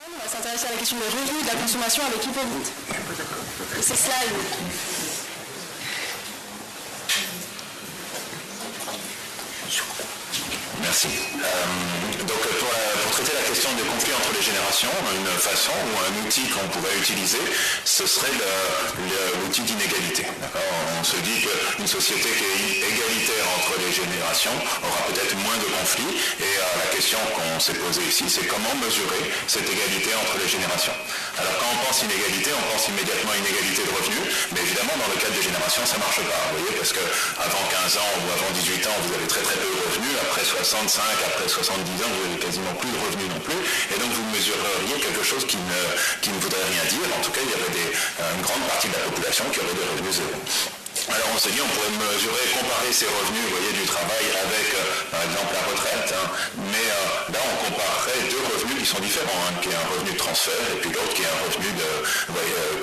On va s'intéresser à la question des revenus de la consommation avec Hippolyte. Et ses slides. Merci. Donc pour traiter la question des conflits entre les générations, une façon ou un outil qu'on pourrait utiliser, ce serait l'outil d'inégalité. On se dit qu'une société qui est égalitaire entre les générations aura peut-être moins de conflits, et la question qu'on s'est posée ici, c'est comment mesurer cette égalité entre les générations. Alors quand on pense inégalité, on pense immédiatement inégalité de revenus, mais évidemment dans le cadre des générations ça ne marche pas, vous voyez, parce qu'avant 15 ans ou avant 18 ans vous avez très très peu de revenus, après 65, après 70 ans vous avez quasiment plus de revenus non plus, et donc vous mesureriez quelque chose qui ne voudrait rien dire. En tout cas il y aurait une grande partie de la population qui aurait des revenus zéro. Alors on s'est dit, on pourrait mesurer, comparer ces revenus, vous voyez, du travail avec, par exemple, la retraite, mais là on comparerait deux revenus qui sont différents, qui est un revenu de transfert et puis l'autre qui est un revenu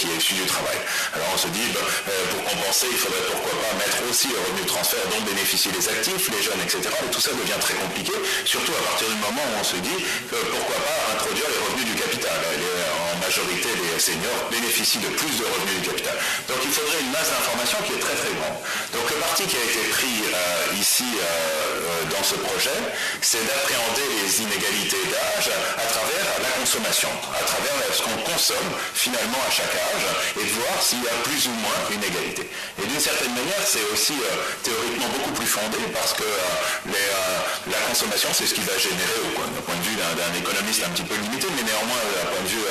qui est issu du travail. Alors on se dit, pour compenser, il faudrait pourquoi pas mettre aussi le revenu de transfert dont bénéficient les actifs, les jeunes, etc. Et tout ça devient très compliqué, surtout à partir du moment où on se dit que pourquoi pas introduire les revenus du capital. En majorité, les seniors bénéficient de plus de revenus du capital. Donc il faudrait une masse d'informations qui est très très grande. Donc le parti qui a été pris ici dans ce projet, c'est d'appréhender les inégalités d'âge à travers la consommation, à travers ce qu'on consomme finalement à chaque âge, et de voir s'il y a plus ou moins une égalité. Et d'une certaine manière, c'est aussi théoriquement beaucoup plus fondé, parce que la consommation, c'est ce qui va générer, d'un point de vue d'un économiste un petit peu limité, mais néanmoins d'un point de vue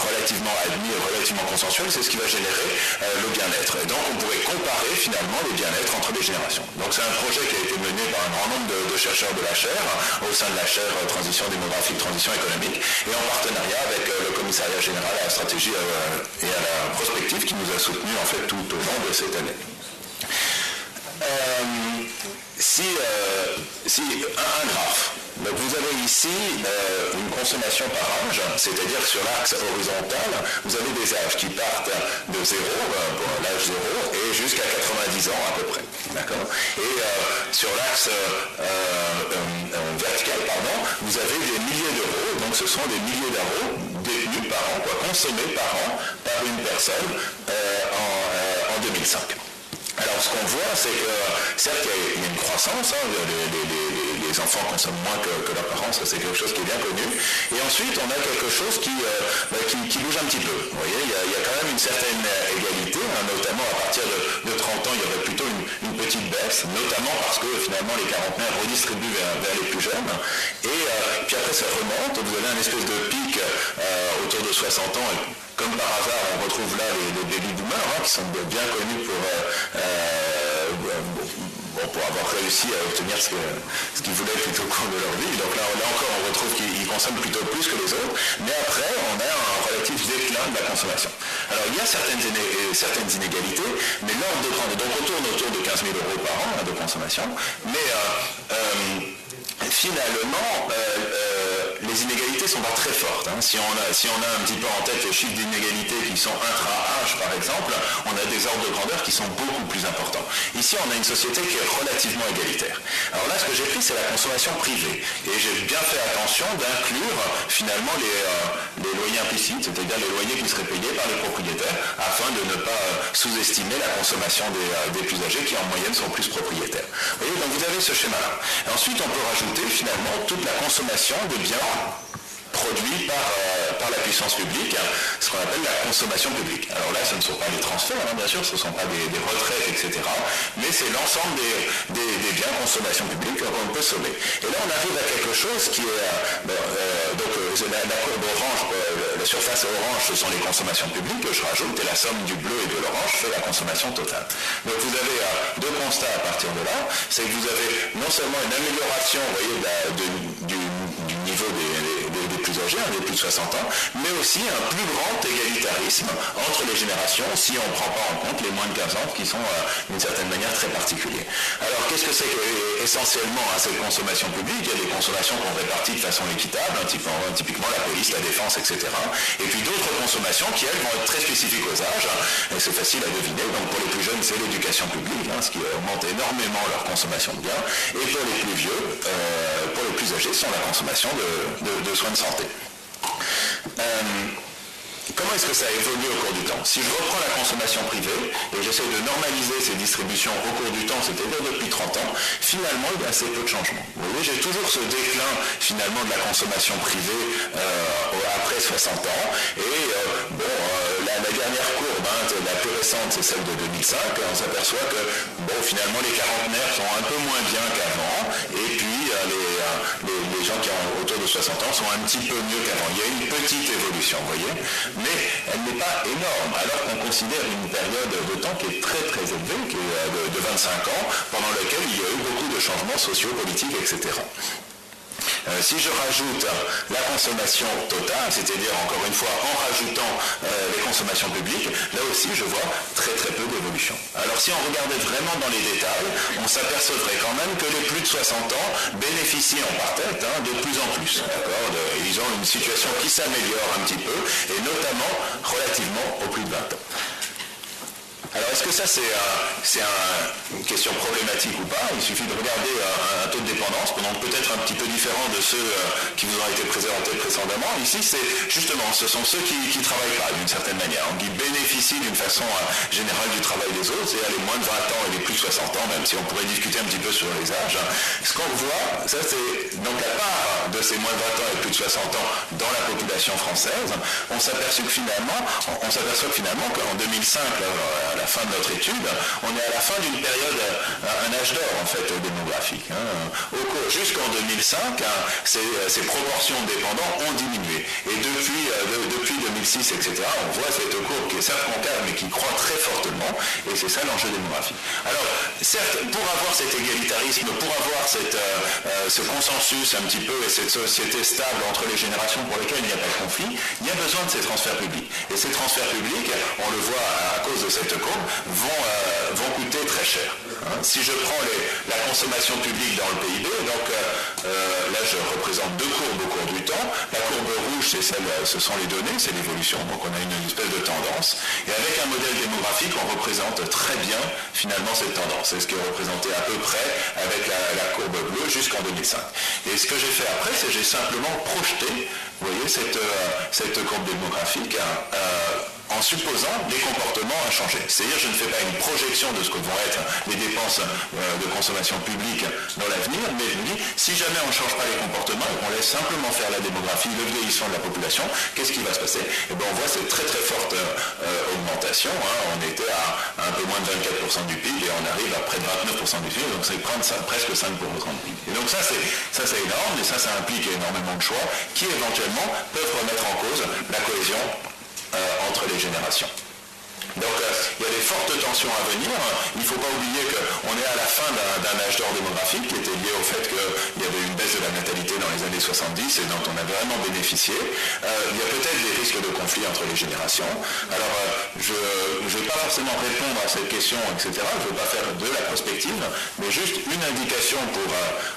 relativement admis, relativement consensuel, c'est ce qui va générer le bien-être. Et donc on pourrait comparer finalement les bien-être entre les générations. Donc c'est un projet qui a été mené par un grand nombre de chercheurs de la chaire, au sein de la chaire Transition démographique, Transition économique, et en partenariat avec le Commissariat général à la stratégie et à la prospective qui nous a soutenus en fait tout au long de cette année. Un graphe. Donc vous avez ici une consommation par âge, c'est-à-dire sur l'axe horizontal, vous avez des âges qui partent de 0, pour l'âge 0, et jusqu'à 90 ans à peu près. D'accord ? Et sur l'axe vertical, vous avez des milliers d'euros, donc ce sont des milliers d'euros détenus par an, consommés par an par une personne en 2005. Alors ce qu'on voit, c'est que certes il y a une croissance, les enfants consomment moins que leurs parents, ça c'est quelque chose qui est bien connu, et ensuite on a quelque chose qui bouge un petit peu. Vous voyez, il y a quand même une certaine égalité, notamment à partir de 30 ans il y aurait plutôt une petite baisse, notamment parce que finalement les quarantenaires redistribuent vers les plus jeunes, et puis après ça remonte, vous avez un espèce de pic autour de 60 ans, et comme par hasard, on retrouve là les baby boomers, qui sont bien connus pour avoir réussi à obtenir ce qu'ils voulaient tout au cours de leur vie. Donc là encore, on retrouve qu'ils consomment plutôt plus que les autres, mais après, on a un relatif déclin de la consommation. Alors, il y a certaines inégalités, mais l'ordre de grandeur, donc on tourne autour de 15 000 euros par an de consommation, mais finalement, les inégalités ne sont pas très fortes. Si on a un petit peu en tête les chiffres d'inégalité qui sont intra-âge, par exemple, on a des ordres de grandeur qui sont beaucoup plus importants. Ici, on a une société qui est relativement égalitaire. Alors là, ce que j'ai pris, c'est la consommation privée. Et j'ai bien fait attention d'inclure, finalement, les loyers implicites, c'est-à-dire les loyers qui seraient payés par les propriétaires, afin de ne pas sous-estimer la consommation des plus âgés, qui en moyenne sont plus propriétaires. Vous voyez, donc vous avez ce schéma-là. Et ensuite, on peut rajouter, finalement, toute la consommation de biens produits par la puissance publique, ce qu'on appelle la consommation publique. Alors là, ce ne sont pas des transferts, bien sûr, ce ne sont pas des retraites, etc., mais c'est l'ensemble des biens consommation publique qu'on peut sommer. Et là, on arrive à quelque chose qui est... la courbe orange, la surface orange, ce sont les consommations publiques, que je rajoute, et la somme du bleu et de l'orange fait la consommation totale. Donc vous avez deux constats à partir de là, c'est que vous avez non seulement une amélioration, vous voyez, du niveau des plus âgés, des plus de 60 ans, mais aussi un plus grand égalitarisme entre les générations si on ne prend pas en compte les moins de 15 ans qui sont d'une certaine manière très particuliers. Alors qu'est-ce que c'est essentiellement cette consommation publique? Il y a des consommations qu'on répartit de façon équitable, typiquement la police, la défense, etc. Et puis d'autres consommations qui, elles, vont être très spécifiques aux âges, et c'est facile à deviner. Donc pour les plus jeunes, c'est l'éducation publique, ce qui augmente énormément leur consommation de biens, et pour les plus vieux, pour les plus âgés, c'est la consommation de soins de santé. Comment est-ce que ça évolue au cours du temps? Si je reprends la consommation privée et j'essaie de normaliser ces distributions au cours du temps, c'est-à-dire depuis 30 ans, finalement il y a assez peu de changements. Vous voyez, j'ai toujours ce déclin finalement de la consommation privée après 60 ans. Et la dernière courbe, la plus récente, c'est celle de 2005. On s'aperçoit que finalement les quarantenaires sont un peu moins bien qu'avant. Et puis les gens qui ont autour de 60 ans sont un petit peu mieux qu'avant. Il y a une petite évolution, vous voyez, mais elle n'est pas énorme, alors qu'on considère une période de temps qui est très très élevée, qui est de 25 ans, pendant laquelle il y a eu beaucoup de changements sociaux, politiques, etc. Si je rajoute la consommation totale, c'est-à-dire encore une fois en rajoutant les consommations publiques, là aussi je vois très très peu d'évolution. Alors si on regardait vraiment dans les détails, on s'apercevrait quand même que les plus de 60 ans bénéficient en par-tête de plus en plus. Ils ont une situation qui s'améliore un petit peu, et notamment relativement aux plus de 20 ans. Alors est-ce que ça c'est une question problématique ou pas? Il suffit de regarder un taux de dépendance, peut-être un petit peu différent de ceux qui vous ont été présentés précédemment. Ici c'est justement, ce sont ceux qui ne travaillent pas d'une certaine manière, qui bénéficient d'une façon générale du travail des autres, c'est-à-dire les moins de 20 ans et les plus de 60 ans, même si on pourrait discuter un petit peu sur les âges. Ce qu'on voit, ça c'est donc la part de ces moins de 20 ans et plus de 60 ans dans la population française. On s'aperçoit que finalement qu'en 2005, à la fin de notre étude, on est à la fin d'une période, un âge d'or en fait démographique. Jusqu'en 2005, ces proportions de dépendants ont diminué. Et depuis 2006, etc., on voit cette courbe qui est certes concave, mais qui croît très fortement, et c'est ça l'enjeu démographique. Alors, certes, pour avoir cet égalitarisme, pour avoir ce consensus un petit peu, et cette société stable entre les générations pour lesquelles il n'y a pas de conflit, il y a besoin de ces transferts publics. Et ces transferts publics, on le voit à cause de cette courbe, vont coûter très cher. Si je prends la consommation publique dans le PIB, donc là je représente deux courbes au cours du temps. La courbe rouge, ce sont les données, c'est l'évolution, donc on a une espèce de tendance. Et avec un modèle démographique, on représente très bien finalement cette tendance. C'est ce qui est représenté à peu près avec la courbe bleue jusqu'en 2005. Et ce que j'ai fait après, c'est que j'ai simplement projeté, vous voyez, cette courbe démographique en supposant des comportements à changer. C'est-à-dire, je ne fais pas une projection de ce que vont être les dépenses de consommation publique dans l'avenir, mais je me dis, si jamais on ne change pas les comportements et qu'on laisse simplement faire la démographie, le vieillissement de la population, qu'est-ce qui va se passer? Et bien, on voit cette très très forte augmentation. On était à un peu moins de 24% du PIB et on arrive à près de 29% du PIB, donc c'est presque 5% du PIB. Et donc ça c'est énorme, et ça implique énormément de choix qui éventuellement peuvent remettre en cause la cohésion entre les générations. Donc il y a des fortes tensions à venir. Il ne faut pas oublier qu'on est à la fin d'un âge d'or démographique qui était lié au fait qu'il y avait une baisse de la natalité dans les années 70 et dont on a vraiment bénéficié. Il y a peut-être des risques de conflit entre les générations. Alors je ne vais pas forcément répondre à cette question, etc. Je ne veux pas faire de la prospective, mais juste une indication pour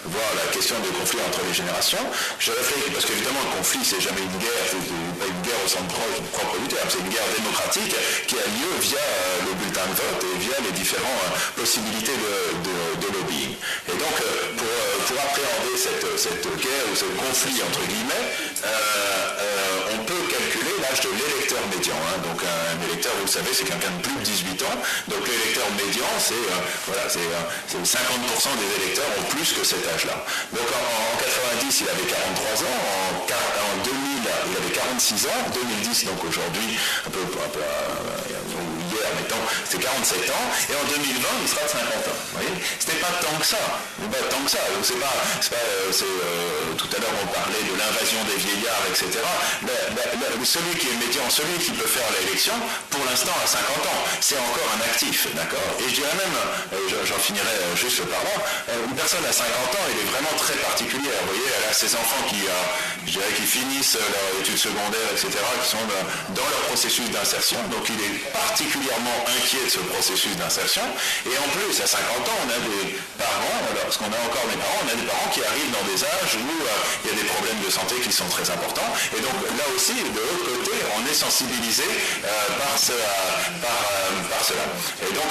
voir la question de conflit entre les générations. Je réfléchis parce qu'évidemment le conflit c'est jamais une guerre, c'est pas une guerre au sens propre du terme, c'est une guerre démocratique qui a lieu via le bulletin de vote et via les différentes possibilités de lobbying. Et donc, pour appréhender cette guerre ou ce conflit, entre guillemets, on peut calculer l'âge de l'électeur médian. Donc, un électeur, vous le savez, c'est quelqu'un de plus de 18 ans. Donc, l'électeur médian, c'est 50% des électeurs ont plus que cet âge-là. Donc, en 90, il avait 43 ans. En 2000, il avait 46 ans. En 2010, donc aujourd'hui, hier, mettons, c'est 47 ans, et en 2020, il sera de 50 ans. Vous voyez, c'était pas tant que ça. Donc tout à l'heure, on parlait de l'invasion des vieillards, etc. Celui qui est médian, celui qui peut faire l'élection, pour l'instant, à 50 ans, c'est encore un actif, d'accord? Et je dirais même, j'en finirai juste par là, une personne à 50 ans, elle est vraiment très particulière. Vous voyez, elle a ses enfants qui finissent leur études secondaires, etc., qui sont dans leur processus d'insertion. Donc, il est particulièrement inquiet de ce processus d'insertion. Et en plus, à 50 ans, on a des parents, parce qu'on a encore des parents, on a des parents qui arrivent dans des âges où il y a des problèmes de santé qui sont très importants. Et donc, là aussi, de l'autre côté, on est sensibilisé par cela. Et donc,